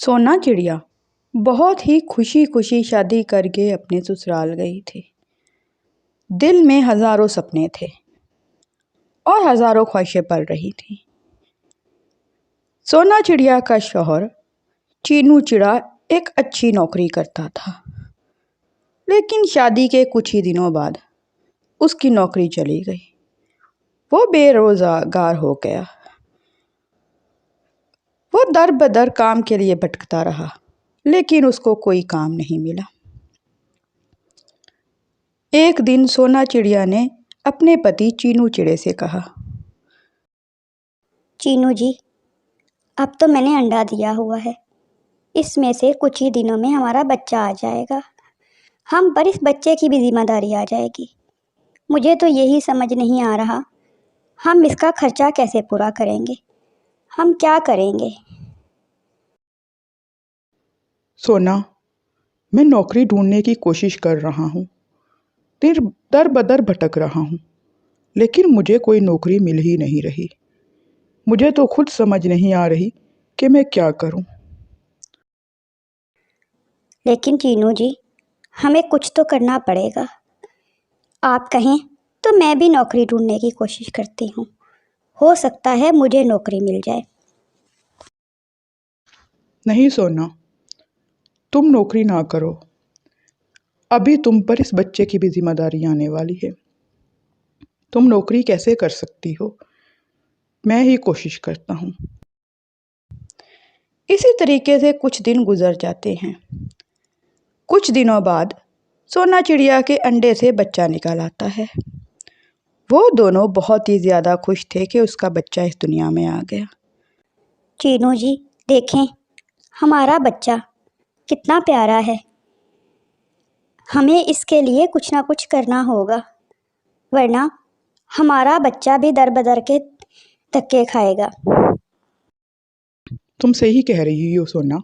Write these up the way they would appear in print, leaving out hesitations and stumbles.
सोना चिड़िया बहुत ही खुशी खुशी शादी करके अपने ससुराल गई थी। दिल में हजारों सपने थे और हजारों ख्वाहिशें पल रही थी। सोना चिड़िया का शौहर चीनू चिड़ा एक अच्छी नौकरी करता था, लेकिन शादी के कुछ ही दिनों बाद उसकी नौकरी चली गई। वो बेरोजगार हो गया। वो दर बदर काम के लिए भटकता रहा, लेकिन उसको कोई काम नहीं मिला। एक दिन सोना चिड़िया ने अपने पति चीनू चिड़े से कहा, चीनू जी, अब तो मैंने अंडा दिया हुआ है। इसमें से कुछ ही दिनों में हमारा बच्चा आ जाएगा। हम पर इस बच्चे की भी जिम्मेदारी आ जाएगी। मुझे तो यही समझ नहीं आ रहा, हम इसका खर्चा कैसे पूरा करेंगे? हम क्या करेंगे? सोना, मैं नौकरी ढूंढने की कोशिश कर रहा हूँ। दर बदर भटक रहा हूँ, लेकिन मुझे कोई नौकरी मिल ही नहीं रही। मुझे तो खुद समझ नहीं आ रही कि मैं क्या करूँ। लेकिन चीनू जी, हमें कुछ तो करना पड़ेगा। आप कहें तो मैं भी नौकरी ढूंढने की कोशिश करती हूँ। हो सकता है मुझे नौकरी मिल जाए। नहीं सोना, तुम नौकरी ना करो। अभी तुम पर इस बच्चे की भी जिम्मेदारी आने वाली है। तुम नौकरी कैसे कर सकती हो? मैं ही कोशिश करता हूँ। इसी तरीके से कुछ दिन गुजर जाते हैं। कुछ दिनों बाद सोना चिड़िया के अंडे से बच्चा निकल आता है। वो दोनों बहुत ही ज़्यादा खुश थे कि उसका बच्चा इस दुनिया में आ गया। चीनू जी, देखें, हमारा बच्चा कितना प्यारा है। हमें इसके लिए कुछ ना कुछ करना होगा, वरना हमारा बच्चा भी दर बदर के धक्के खाएगा। तुम सही कह रही हो सोना।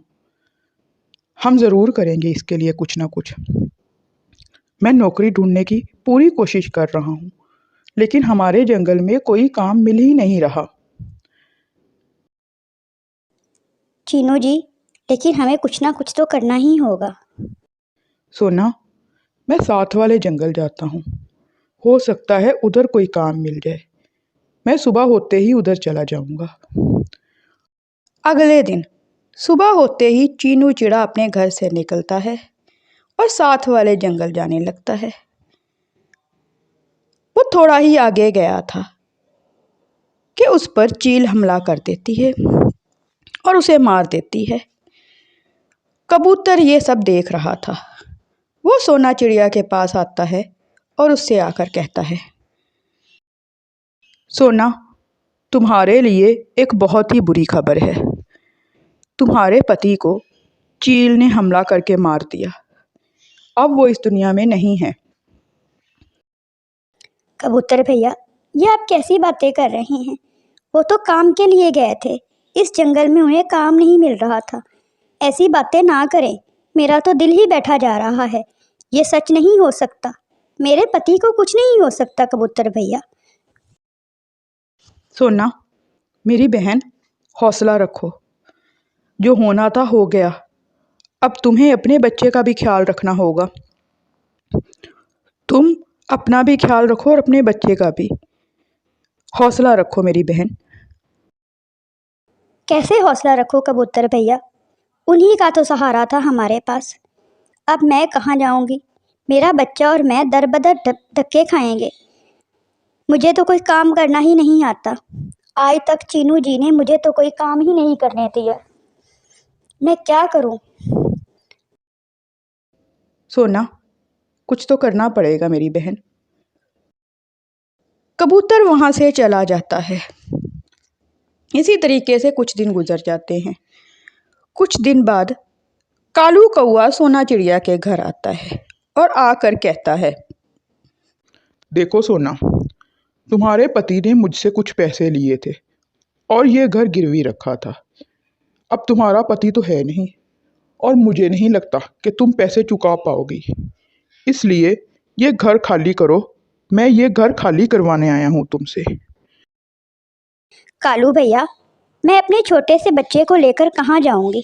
हम ज़रूर करेंगे इसके लिए कुछ ना कुछ। मैं नौकरी ढूंढने की पूरी कोशिश कर रहा हूँ, लेकिन हमारे जंगल में कोई काम मिल ही नहीं रहा। चीनू जी, लेकिन हमें कुछ ना कुछ तो करना ही होगा। सोना, मैं साथ वाले जंगल जाता हूँ। हो सकता है उधर कोई काम मिल जाए। मैं सुबह होते ही उधर चला जाऊंगा। अगले दिन सुबह होते ही चीनू चिड़ा अपने घर से निकलता है और साथ वाले जंगल जाने लगता है। वो थोड़ा ही आगे गया था कि उस पर चील हमला कर देती है और उसे मार देती है। कबूतर ये सब देख रहा था। वो सोना चिड़िया के पास आता है और उससे आकर कहता है, सोना, तुम्हारे लिए एक बहुत ही बुरी खबर है। तुम्हारे पति को चील ने हमला करके मार दिया। अब वो इस दुनिया में नहीं है। कबूतर भैया, ये आप कैसी बातें कर रहे हैं? वो तो काम के लिए गए थे। इस जंगल में उन्हें काम नहीं मिल रहा था। ऐसी बातें ना करें। मेरा तो दिल ही बैठा जा रहा है। ये सच नहीं हो सकता। मेरे पति को कुछ नहीं हो सकता कबूतर भैया। सोना, मेरी बहन, हौसला रखो। जो होना था हो गया। अब तुम्हें अपने बच्चे का भी ख्याल रखना होगा। तुम अपना भी ख्याल रखो और अपने बच्चे का भी। हौसला रखो मेरी बहन। कैसे हौसला रखो कबूतर भैया? उन्हीं का तो सहारा था हमारे पास। अब मैं कहाँ जाऊंगी? मेरा बच्चा और मैं दर बदर धक्के खाएंगे। मुझे तो कोई काम करना ही नहीं आता। आज तक चीनू जी ने मुझे तो कोई काम ही नहीं करने दिया। मैं क्या करूं? सोना, कुछ तो करना पड़ेगा मेरी बहन। कबूतर वहाँ से चला जाता है। इसी तरीके से कुछ दिन गुजर जाते हैं। कुछ दिन बाद कालू कौआ सोना चिड़िया के घर आता है और आकर कहता है, देखो सोना, तुम्हारे पति ने मुझसे कुछ पैसे लिए थे और ये घर गिरवी रखा था। अब तुम्हारा पति तो है नहीं और मुझे नहीं लगता कि तुम पैसे चुका पाओगी। इसलिए ये घर खाली करो। मैं ये घर खाली करवाने आया हूँ तुमसे। कालू भैया, मैं अपने छोटे से बच्चे को लेकर कहाँ जाऊंगी?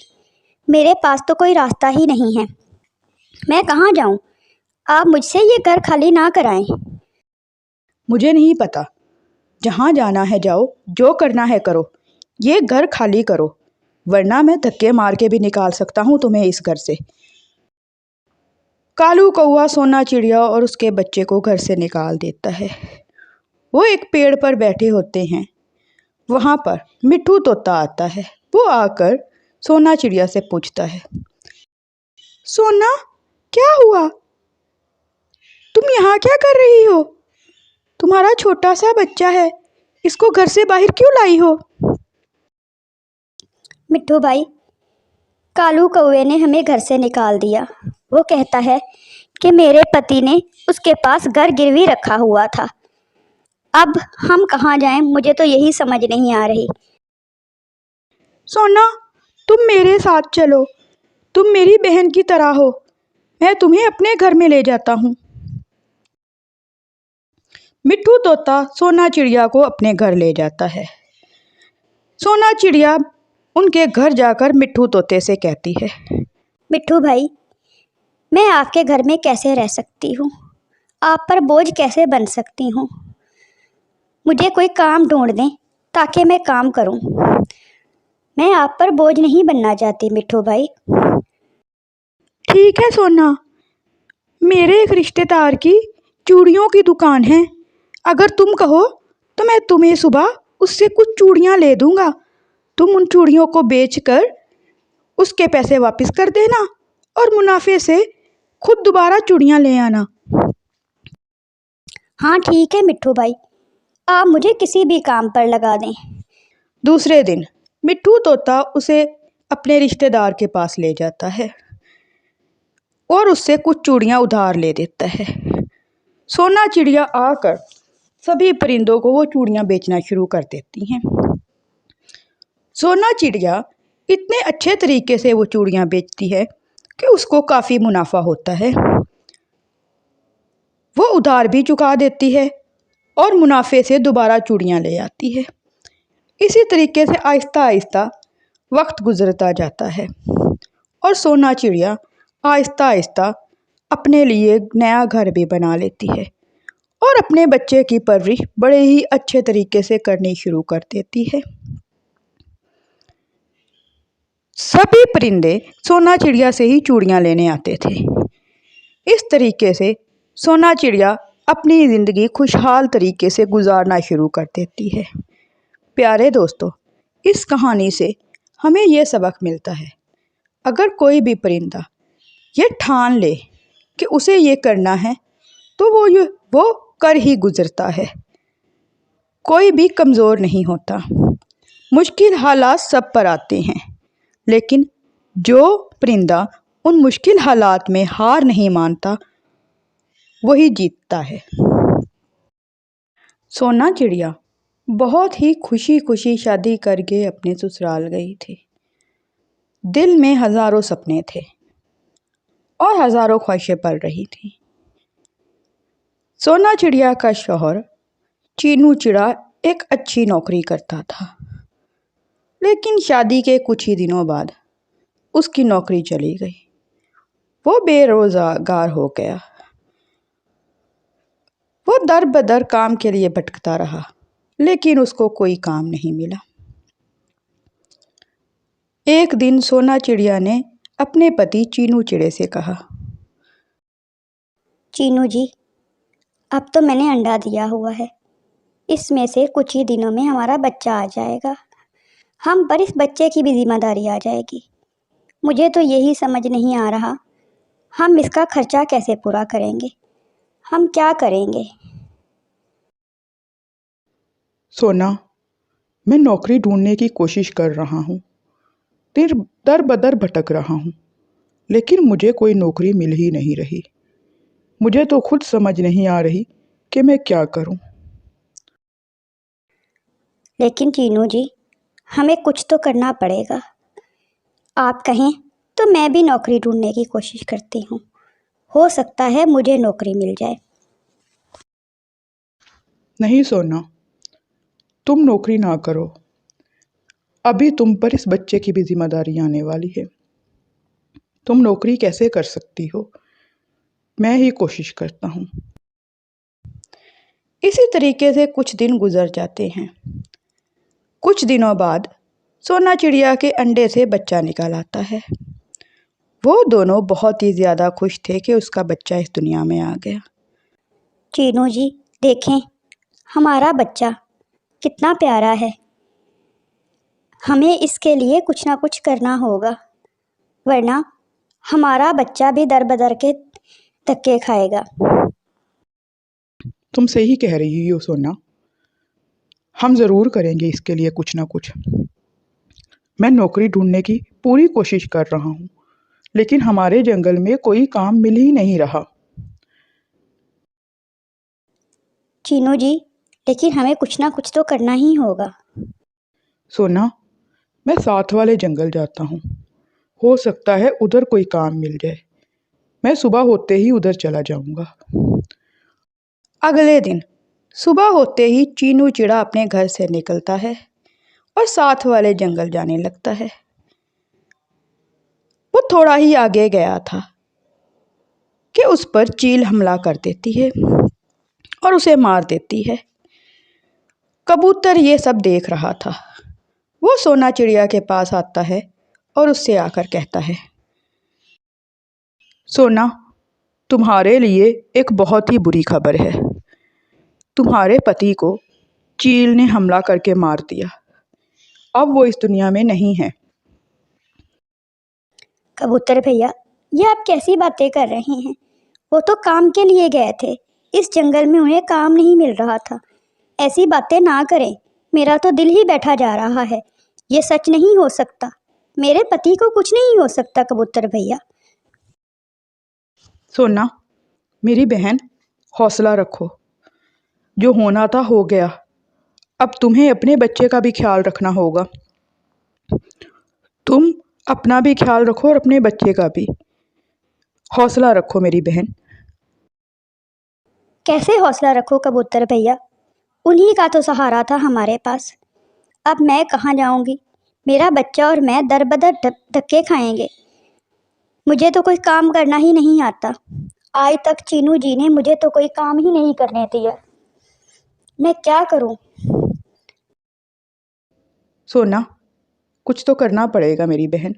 मेरे पास तो कोई रास्ता ही नहीं है। मैं कहाँ जाऊँ? आप मुझसे ये घर खाली ना कराएं। मुझे नहीं पता। जहाँ जाना है जाओ, जो करना है करो। ये घर खाली करो, वरना मैं धक्के मार के भी निकाल सकता हूँ तुम्हें इस घर से। कालू कौआ सोना चिड़िया और उसके बच्चे को घर से निकाल देता है। वो एक पेड़ पर बैठे होते हैं। वहाँ पर मिट्ठू तोता आता है। वो आकर सोना चिड़िया से पूछता है, सोना, क्या हुआ? तुम यहाँ क्या कर रही हो? तुम्हारा छोटा सा बच्चा है, इसको घर से बाहर क्यों लाई हो? मिट्ठू भाई, कालू कौवे ने हमें घर से निकाल दिया। वो कहता है कि मेरे पति ने उसके पास घर गिरवी रखा हुआ था। अब हम कहाँ जाएं? मुझे तो यही समझ नहीं आ रही। सोना, तुम मेरे साथ चलो। तुम मेरी बहन की तरह हो। मैं तुम्हें अपने घर में ले जाता हूँ। मिट्ठू तोता सोना चिड़िया को अपने घर ले जाता है। सोना चिड़िया उनके घर जाकर मिट्ठू तोते से कहती है, मिट्ठू भाई, मैं आपके घर में कैसे रह सकती हूँ? आप पर बोझ कैसे बन सकती हूँ? मुझे कोई काम ढूंढ दें ताकि मैं काम करूँ। मैं आप पर बोझ नहीं बनना चाहती मिट्ठू भाई। ठीक है सोना, मेरे एक रिश्तेदार की चूड़ियों की दुकान है। अगर तुम कहो तो मैं तुम्हें सुबह उससे कुछ चूड़ियाँ ले दूँगा। तुम उन चूड़ियों को बेचकर उसके पैसे वापस कर देना और मुनाफे से खुद दोबारा चूड़ियाँ ले आना। हाँ ठीक है मिट्ठू भाई, आप मुझे किसी भी काम पर लगा दें। दूसरे दिन मिट्ठू तोता उसे अपने रिश्तेदार के पास ले जाता है और उससे कुछ चूड़ियाँ उधार ले देता है। सोना चिड़िया आकर सभी परिंदों को वो चूड़ियाँ बेचना शुरू कर देती हैं। सोना चिड़िया इतने अच्छे तरीके से वो चूड़ियाँ बेचती है कि उसको काफ़ी मुनाफा होता है। वो उधार भी चुका देती है और मुनाफे से दोबारा चूड़ियाँ ले आती है। इसी तरीके से आहिस्ता आहिस्ता वक्त गुजरता जाता है और सोना चिड़िया आहिस्ता आहिस्ता अपने लिए नया घर भी बना लेती है और अपने बच्चे की परवरिश बड़े ही अच्छे तरीके से करनी शुरू कर देती है। सभी परिंदे सोना चिड़िया से ही चूड़ियाँ लेने आते थे। इस तरीके से सोना चिड़िया अपनी ज़िंदगी खुशहाल तरीके से गुजारना शुरू कर देती है। प्यारे दोस्तों, इस कहानी से हमें यह सबक मिलता है, अगर कोई भी परिंदा ये ठान ले कि उसे ये करना है तो वो कर ही गुजरता है। कोई भी कमज़ोर नहीं होता। मुश्किल हालात सब पर आते हैं, लेकिन जो परिंदा उन मुश्किल हालात में हार नहीं मानता वही जीतता है। सोना चिड़िया बहुत ही खुशी खुशी शादी करके अपने ससुराल गई थी। दिल में हज़ारों सपने थे और हज़ारों ख्वाहिशें पल रही थीं। सोना चिड़िया का शौहर चीनू चिड़ा एक अच्छी नौकरी करता था, लेकिन शादी के कुछ ही दिनों बाद उसकी नौकरी चली गई। वो बेरोज़गार हो गया। वो दर बदर काम के लिए भटकता रहा, लेकिन उसको कोई काम नहीं मिला। एक दिन सोना चिड़िया ने अपने पति चीनू चिड़े से कहा, चीनू जी, अब तो मैंने अंडा दिया हुआ है। इसमें से कुछ ही दिनों में हमारा बच्चा आ जाएगा। हम पर इस बच्चे की भी जिम्मेदारी आ जाएगी। मुझे तो यही समझ नहीं आ रहा, हम इसका खर्चा कैसे पूरा करेंगे? हम क्या करेंगे? सोना, मैं नौकरी ढूंढने की कोशिश कर रहा हूँ। दर बदर भटक रहा हूँ, लेकिन मुझे कोई नौकरी मिल ही नहीं रही। मुझे तो खुद समझ नहीं आ रही कि मैं क्या करूँ। लेकिन चीनू जी, हमें कुछ तो करना पड़ेगा। आप कहें तो मैं भी नौकरी ढूंढने की कोशिश करती हूँ। हो सकता है मुझे नौकरी मिल जाए। नहीं सोना, तुम नौकरी ना करो। अभी तुम पर इस बच्चे की भी जिम्मेदारी आने वाली है। तुम नौकरी कैसे कर सकती हो? मैं ही कोशिश करता हूँ। इसी तरीके से कुछ दिन गुजर जाते हैं। कुछ दिनों बाद सोना चिड़िया के अंडे से बच्चा निकल आता है। वो दोनों बहुत ही ज़्यादा खुश थे कि उसका बच्चा इस दुनिया में आ गया। चीनू जी, देखें, हमारा बच्चा कितना प्यारा है। हमें इसके लिए कुछ ना कुछ करना होगा, वरना हमारा बच्चा भी दर बदर के धक्के खाएगा। तुम सही कह रही हो सोना। हम ज़रूर करेंगे इसके लिए कुछ ना कुछ। मैं नौकरी ढूंढने की पूरी कोशिश कर रहा हूँ, लेकिन हमारे जंगल में कोई काम मिल ही नहीं रहा। चीनू जी, लेकिन हमें कुछ ना कुछ तो करना ही होगा। सोना, मैं साथ वाले जंगल जाता हूँ। हो सकता है उधर कोई काम मिल जाए। मैं सुबह होते ही उधर चला जाऊँगा। अगले दिन सुबह होते ही चीनू चिड़ा अपने घर से निकलता है और साथ वाले जंगल जाने लगता है। वो थोड़ा ही आगे गया था कि उस पर चील हमला कर देती है और उसे मार देती है। कबूतर ये सब देख रहा था। वो सोना चिड़िया के पास आता है और उससे आकर कहता है, सोना, तुम्हारे लिए एक बहुत ही बुरी खबर है। तुम्हारे पति को चील ने हमला करके मार दिया। अब वो इस दुनिया में नहीं है। कबूतर भैया, ये आप कैसी बातें कर रहे हैं? वो तो काम के लिए गए थे। इस जंगल में उन्हें काम नहीं मिल रहा था। ऐसी बातें ना करें, मेरा तो दिल ही बैठा जा रहा है। ये सच नहीं हो सकता। मेरे पति को कुछ नहीं हो सकता कबूतर भैया। सोना, मेरी बहन, हौसला रखो। जो होना था हो गया। अब तुम्हें अपने बच्चे का भी ख्याल रखना होगा। तुम अपना भी ख्याल रखो और अपने बच्चे का भी। हौसला रखो मेरी बहन। कैसे हौसला रखो कबूतर भैया? उन्हीं का तो सहारा था हमारे पास। अब मैं कहाँ जाऊंगी? मेरा बच्चा और मैं दर बदर धक्के खाएंगे। मुझे तो कोई काम करना ही नहीं आता। आज तक चीनू जी ने मुझे तो कोई काम ही नहीं करने दिया। मैं क्या करूं? सोना, कुछ तो करना पड़ेगा मेरी बहन।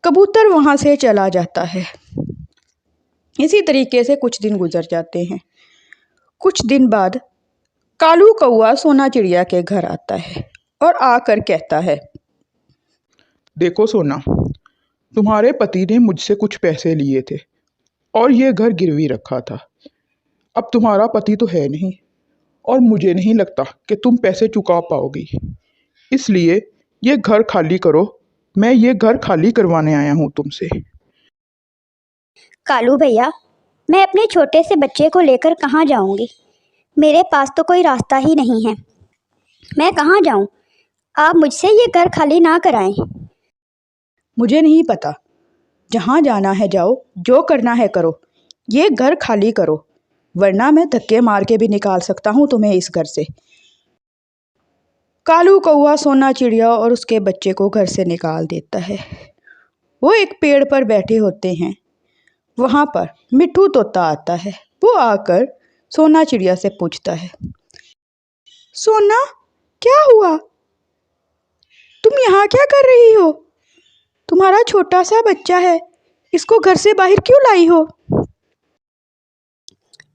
कबूतर वहाँ से चला जाता है। इसी तरीके से कुछ दिन गुजर जाते हैं। कुछ दिन बाद कालू कौआ सोना चिड़िया के घर आता है और आकर कहता है, देखो सोना, तुम्हारे पति ने मुझसे कुछ पैसे लिए थे और ये घर गिरवी रखा था। अब तुम्हारा पति तो है नहीं और मुझे नहीं लगता कि तुम पैसे चुका पाओगी। इसलिए ये घर खाली करो। मैं ये घर खाली करवाने आया हूँ तुमसे। कालू भैया, मैं अपने छोटे से बच्चे को लेकर कहाँ जाऊंगी? मेरे पास तो कोई रास्ता ही नहीं है। मैं कहाँ जाऊं? आप मुझसे ये घर खाली ना कराएं। मुझे नहीं पता। जहाँ जाना है जाओ, जो करना है करो। ये घर खाली करो, वरना मैं धक्के मार के भी निकाल सकता हूँ तुम्हें इस घर से। कालू कौआ सोना चिड़िया और उसके बच्चे को घर से निकाल देता है। वो एक पेड़ पर बैठे होते हैं। वहाँ पर मिट्ठू तोता आता है। वो आकर सोना चिड़िया से पूछता है, सोना, क्या हुआ? तुम यहाँ क्या कर रही हो? तुम्हारा छोटा सा बच्चा है, इसको घर से बाहर क्यों लाई हो?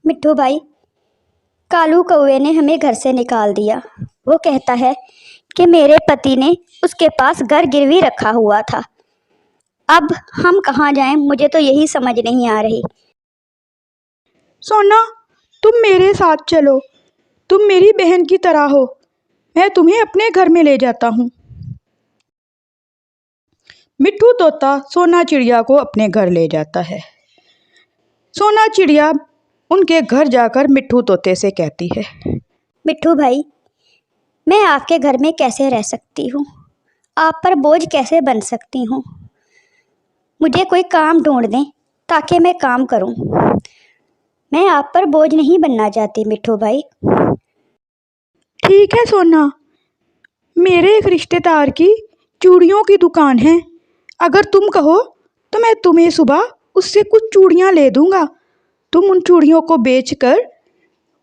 मिट्ठू भाई, कालू कौवे ने हमें घर से निकाल दिया। वो कहता है कि मेरे पति ने उसके पास घर गिरवी रखा हुआ था। अब हम कहाँ जाएं? मुझे तो यही समझ नहीं आ रही। सोना, तुम मेरे साथ चलो। तुम मेरी बहन की तरह हो। मैं तुम्हें अपने घर में ले जाता हूँ। मिट्ठू तोता सोना चिड़िया को अपने घर ले जाता है। सोना चिड़िया उनके घर जाकर मिट्ठू तोते से कहती है, मिट्ठू भाई, मैं आपके घर में कैसे रह सकती हूँ? आप पर बोझ कैसे बन सकती हूँ? मुझे कोई काम ढूंढ दें ताकि मैं काम करूँ। मैं आप पर बोझ नहीं बनना चाहती मिट्ठू भाई। ठीक है सोना, मेरे एक रिश्तेदार की चूड़ियों की दुकान है। अगर तुम कहो तो मैं तुम्हें सुबह उससे कुछ चूड़ियाँ ले दूँगा। तुम उन चूड़ियों को बेचकर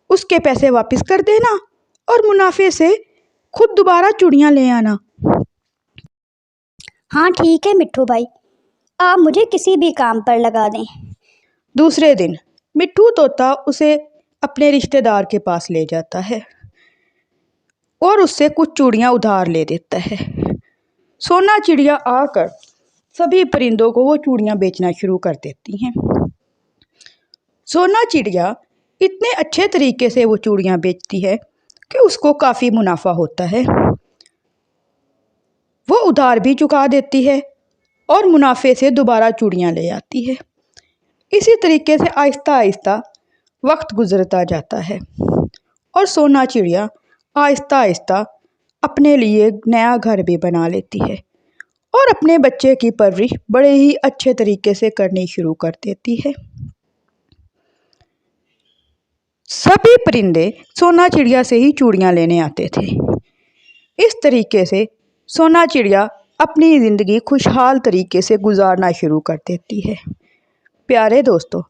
उसके पैसे वापस कर देना और मुनाफे से खुद दोबारा चूड़ियाँ ले आना। हाँ ठीक है मिट्ठू भाई, आप मुझे किसी भी काम पर लगा दें। दूसरे दिन मिट्ठू तोता उसे अपने रिश्तेदार के पास ले जाता है और उससे कुछ चूड़ियाँ उधार ले देता है। सोना चिड़िया आकर सभी परिंदों को वो चूड़ियाँ बेचना शुरू कर देती हैं। सोना चिड़िया इतने अच्छे तरीके से वो चूड़ियाँ बेचती है कि उसको काफ़ी मुनाफा होता है। वो उधार भी चुका देती है और मुनाफे से दोबारा चूड़ियाँ ले आती है। इसी तरीके से आहिस्ता आहिस्ता वक्त गुजरता जाता है और सोना चिड़िया आहिस्ता आहिस्ता अपने लिए नया घर भी बना लेती है और अपने बच्चे की परवरिश बड़े ही अच्छे तरीके से करनी शुरू कर देती है। सभी परिंदे सोना चिड़िया से ही चूड़ियाँ लेने आते थे। इस तरीके से सोना चिड़िया अपनी ज़िंदगी खुशहाल तरीके से गुजारना शुरू कर देती है। प्यारे दोस्तों,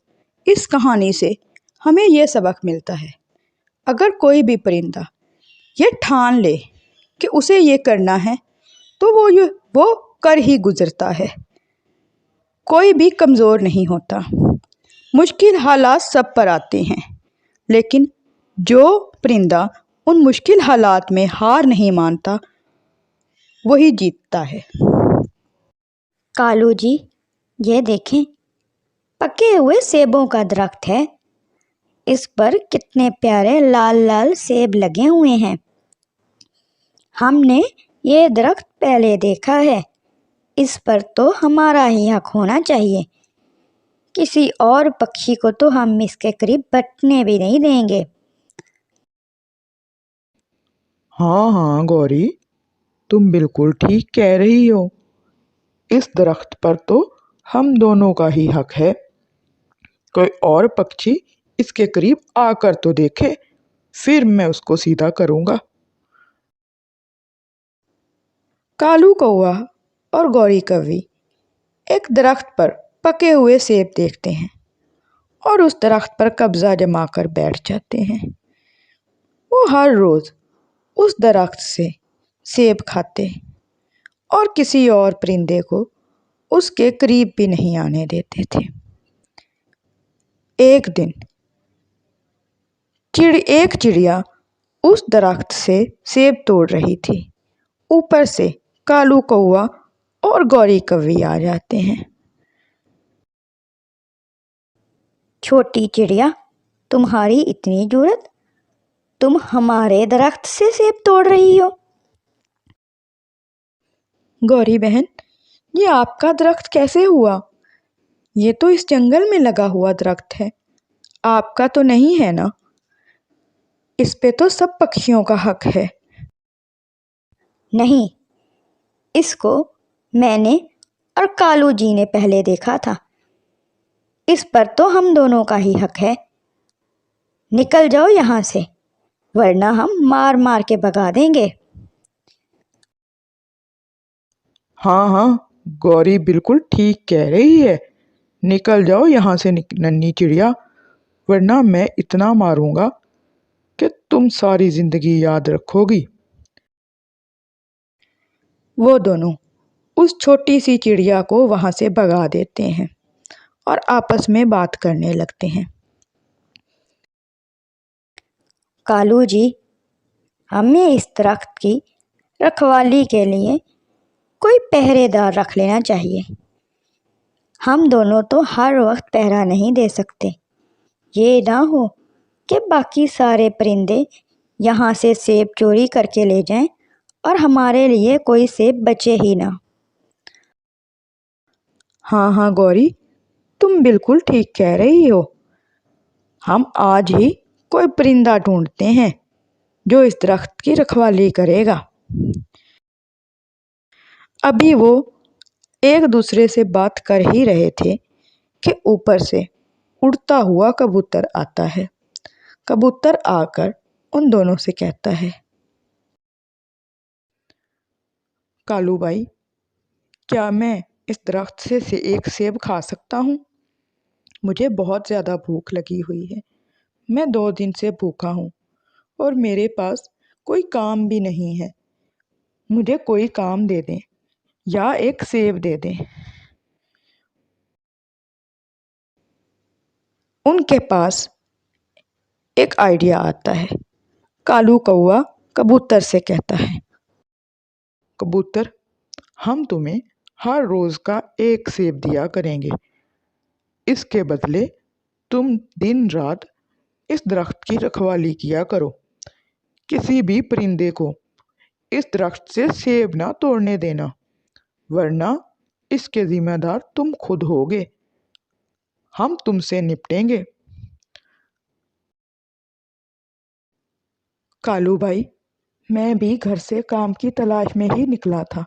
इस कहानी से हमें ये सबक मिलता है, अगर कोई भी परिंदा ये ठान ले कि उसे ये करना है तो वो कर ही गुजरता है। कोई भी कमज़ोर नहीं होता। मुश्किल हालात सब पर आते हैं, लेकिन जो परिंदा उन मुश्किल हालात में हार नहीं मानता वही जीतता है। कालू जी, ये देखें, पके हुए सेबों का दरख्त है। इस पर कितने प्यारे लाल लाल सेब लगे हुए हैं। हमने ये दरख्त पहले देखा है। इस पर तो हमारा ही हक होना चाहिए। किसी और पक्षी को तो हम इसके करीब बैठने भी नहीं देंगे। हाँ हाँ गौरी, तुम बिल्कुल ठीक कह रही हो। इस दरख्त पर तो हम दोनों का ही हक है। कोई और पक्षी इसके करीब आकर तो देखे, फिर मैं उसको सीधा करूँगा। कालू कौवा और गौरी कौवी एक दरख्त पर पके हुए सेब देखते हैं और उस दरख्त पर कब्जा जमा कर बैठ जाते हैं। वो हर रोज़ उस दरख्त से सेब खाते और किसी और परिंदे को उसके करीब भी नहीं आने देते थे। एक दिन एक चिड़िया उस दरख्त से सेब तोड़ रही थी। ऊपर से कालू कौवा और गौरी कौवी आ जाते हैं। छोटी चिड़िया, तुम्हारी इतनी जुर्रत, तुम हमारे दरख्त से सेब तोड़ रही हो? गौरी बहन, ये आपका दरख्त कैसे हुआ? ये तो इस जंगल में लगा हुआ दरख्त है, आपका तो नहीं है ना? इस पे तो सब पक्षियों का हक है। नहीं, इसको मैंने और कालू जी ने पहले देखा था। इस पर तो हम दोनों का ही हक है। निकल जाओ यहाँ से, वरना हम मार मार के भगा देंगे। हाँ हाँ, गौरी बिल्कुल ठीक कह रही है। निकल जाओ यहाँ से नन्ही चिड़िया, वरना मैं इतना मारूंगा कि तुम सारी जिंदगी याद रखोगी। वो दोनों उस छोटी सी चिड़िया को वहाँ से भगा देते हैं और आपस में बात करने लगते हैं। कालू जी, हमें इस दरख्त की रखवाली के लिए कोई पहरेदार रख लेना चाहिए। हम दोनों तो हर वक्त पहरा नहीं दे सकते। ये ना हो कि बाकी सारे परिंदे यहाँ से सेब चोरी करके ले जाएं और हमारे लिए कोई सेब बचे ही ना। हाँ हाँ गौरी, तुम बिल्कुल ठीक कह रही हो। हम आज ही कोई परिंदा ढूंढते हैं जो इस दरख्त की रखवाली करेगा। अभी वो एक दूसरे से बात कर ही रहे थे कि ऊपर से उड़ता हुआ कबूतर आता है। कबूतर आकर उन दोनों से कहता है, कालू भाई, क्या मैं इस दरख्त से एक सेब खा सकता हूँ? मुझे बहुत ज़्यादा भूख लगी हुई है। मैं 2 दिन से भूखा हूँ और मेरे पास कोई काम भी नहीं है। मुझे कोई काम दे दें या एक सेब दे दें। उनके पास एक आइडिया आता है। कालू कौआ कबूतर से कहता है, कबूतर, हम तुम्हें हर रोज़ का एक सेब दिया करेंगे। इसके बदले तुम दिन रात इस दरख्त की रखवाली किया करो। किसी भी परिंदे को इस दरख्त से सेब ना तोड़ने देना, वरना इसके जिम्मेदार तुम खुद होगे। हम तुमसे निपटेंगे। कालू भाई, मैं भी घर से काम की तलाश में ही निकला था।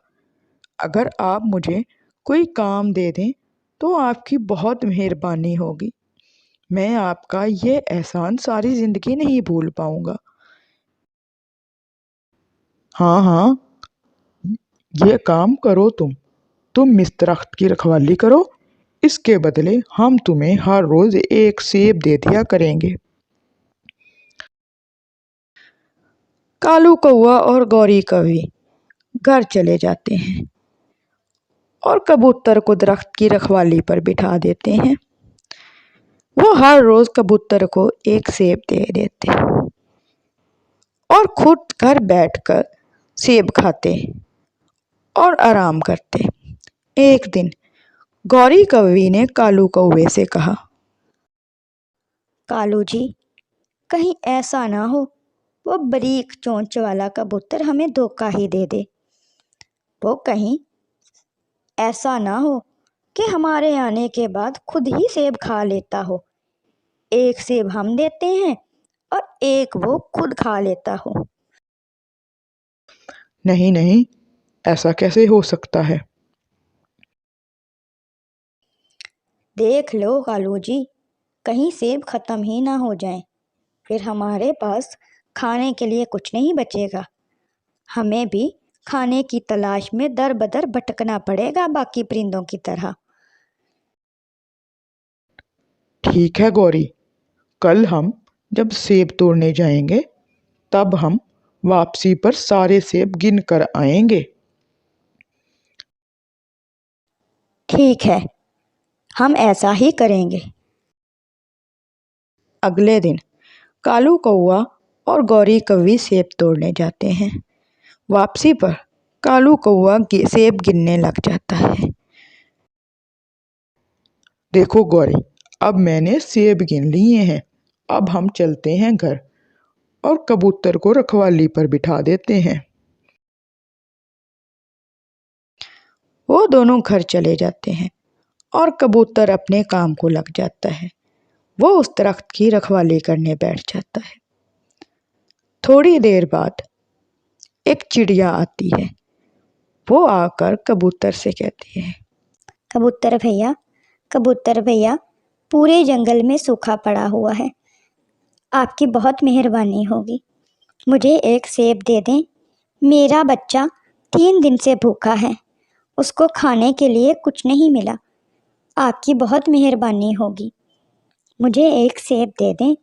अगर आप मुझे कोई काम दे दें तो आपकी बहुत मेहरबानी होगी। मैं आपका ये एहसान सारी ज़िंदगी नहीं भूल पाऊँगा। हाँ हाँ, ये काम करो तुम इस दरख्त की रखवाली करो। इसके बदले हम तुम्हें हर रोज़ एक सेब दे दिया करेंगे। कालू कौआ और गौरी कौवी घर चले जाते हैं और कबूतर को दरख्त की रखवाली पर बिठा देते हैं। वो हर रोज़ कबूतर को एक सेब दे देते और खुद घर बैठकर सेब खाते और आराम करते। एक दिन गौरी कौवी ने कालू कौवे से कहा, कालू जी, कहीं ऐसा ना हो वो बारीक चोंच वाला कबूतर हमें धोखा ही दे दे। वो कहीं ऐसा ना हो कि हमारे आने के बाद खुद ही सेब खा लेता हो। एक सेब हम देते हैं और एक वो खुद खा लेता हो। नहीं नहीं, ऐसा कैसे हो सकता है? देख लो कालू जी, कहीं सेब खत्म ही ना हो जाए, फिर हमारे पास खाने के लिए कुछ नहीं बचेगा। हमें भी खाने की तलाश में दर बदर भटकना पड़ेगा बाकी परिंदों की तरह। ठीक है गौरी, कल हम जब सेब तोड़ने जाएंगे तब हम वापसी पर सारे सेब गिन कर आएंगे। ठीक है, हम ऐसा ही करेंगे। अगले दिन कालू कौआ और गौरी कौवी सेब तोड़ने जाते हैं। वापसी पर कालू कौआ सेब गिनने लग जाता है। देखो गौरी, अब मैंने सेब गिन लिए हैं। अब हम चलते हैं घर और कबूतर को रखवाली पर बिठा देते हैं। वो दोनों घर चले जाते हैं और कबूतर अपने काम को लग जाता है। वो उस दरख्त की रखवाली करने बैठ जाता है। थोड़ी देर बाद एक चिड़िया आती है। वो आकर कबूतर से कहती है, कबूतर भैया, पूरे जंगल में सूखा पड़ा हुआ है। आपकी बहुत मेहरबानी होगी। मुझे एक सेब दे दें। मेरा बच्चा 3 दिन से भूखा है, उसको खाने के लिए कुछ नहीं मिला। आपकी बहुत मेहरबानी होगी, मुझे एक सेब दे दें।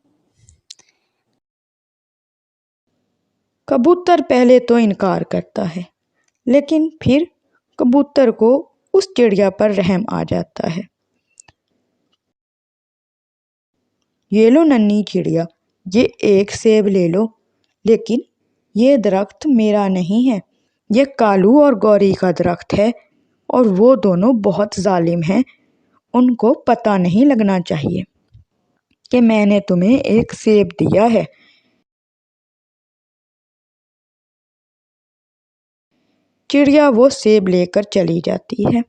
कबूतर पहले तो इनकार करता है, लेकिन फिर कबूतर को उस चिड़िया पर रहम आ जाता है। ये लो नन्ही चिड़िया, ये एक सेब ले लो, लेकिन ये दरख्त मेरा नहीं है, ये कालू और गौरी का दरख्त है और वो दोनों बहुत जालिम हैं। उनको पता नहीं लगना चाहिए कि मैंने तुम्हें एक सेब दिया है। चिड़िया वो सेब लेकर चली जाती है।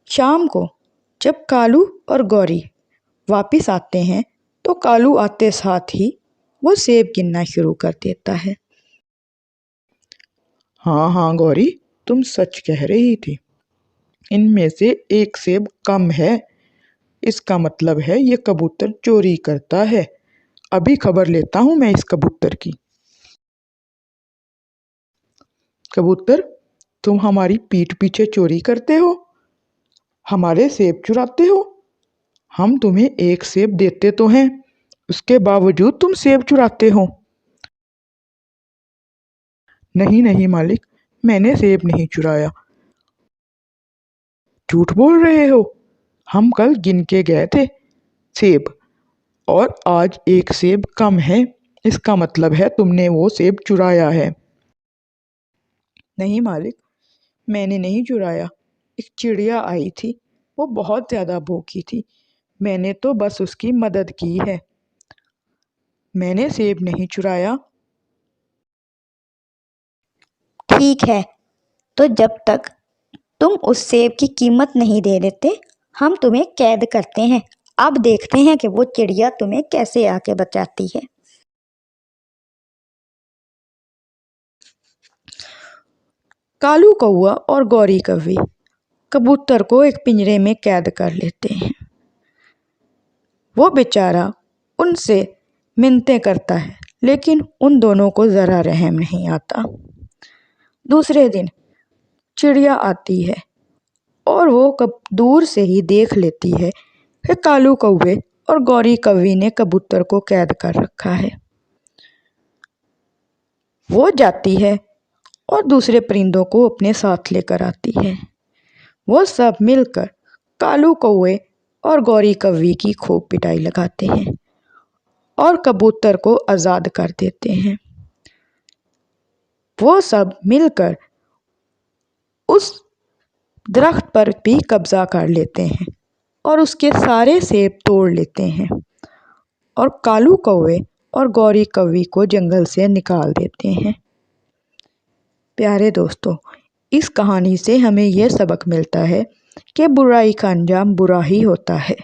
शाम को जब कालू और गौरी वापिस आते हैं तो कालू आते साथ ही वो सेब गिनना शुरू कर देता है। हाँ हाँ गौरी, तुम सच कह रही थी। इनमें से एक सेब कम है। इसका मतलब है ये कबूतर चोरी करता है। अभी खबर लेता हूँ मैं इस कबूतर की। कबूतर, तुम हमारी पीठ पीछे चोरी करते हो? हमारे सेब चुराते हो? हम तुम्हें एक सेब देते तो हैं, उसके बावजूद तुम सेब चुराते हो। नहीं नहीं मालिक, मैंने सेब नहीं चुराया। झूठ बोल रहे हो। हम कल गिन के गए थे सेब, और आज एक सेब कम है, इसका मतलब है तुमने वो सेब चुराया है। नहीं मालिक, मैंने नहीं चुराया। एक चिड़िया आई थी, वो बहुत ज़्यादा भूखी थी, मैंने तो बस उसकी मदद की है। मैंने सेब नहीं चुराया। ठीक है, तो जब तक तुम उस सेब की कीमत नहीं दे देते, हम तुम्हें कैद करते हैं। अब देखते हैं कि वो चिड़िया तुम्हें कैसे आके बचाती है। कालू कौआ और गौरी कौवी कबूतर को एक पिंजरे में कैद कर लेते हैं। वो बेचारा उनसे मिन्नतें करता है, लेकिन उन दोनों को ज़रा रहम नहीं आता। दूसरे दिन चिड़िया आती है और वो कब दूर से ही देख लेती है कि कालू कौवे और गौरी कौवी ने कबूतर को कैद कर रखा है। वो जाती है और दूसरे परिंदों को अपने साथ लेकर आती है। वो सब मिलकर कालू कौवे और गौरी कौवी की खूब पिटाई लगाते हैं और कबूतर को आज़ाद कर देते हैं। वो सब मिलकर उस दरख्त पर भी कब्ज़ा कर लेते हैं और उसके सारे सेब तोड़ लेते हैं और कालू कौवे और गौरी कौवी को जंगल से निकाल देते हैं। प्यारे दोस्तों, इस कहानी से हमें यह सबक मिलता है कि बुराई का अंजाम बुरा ही होता है।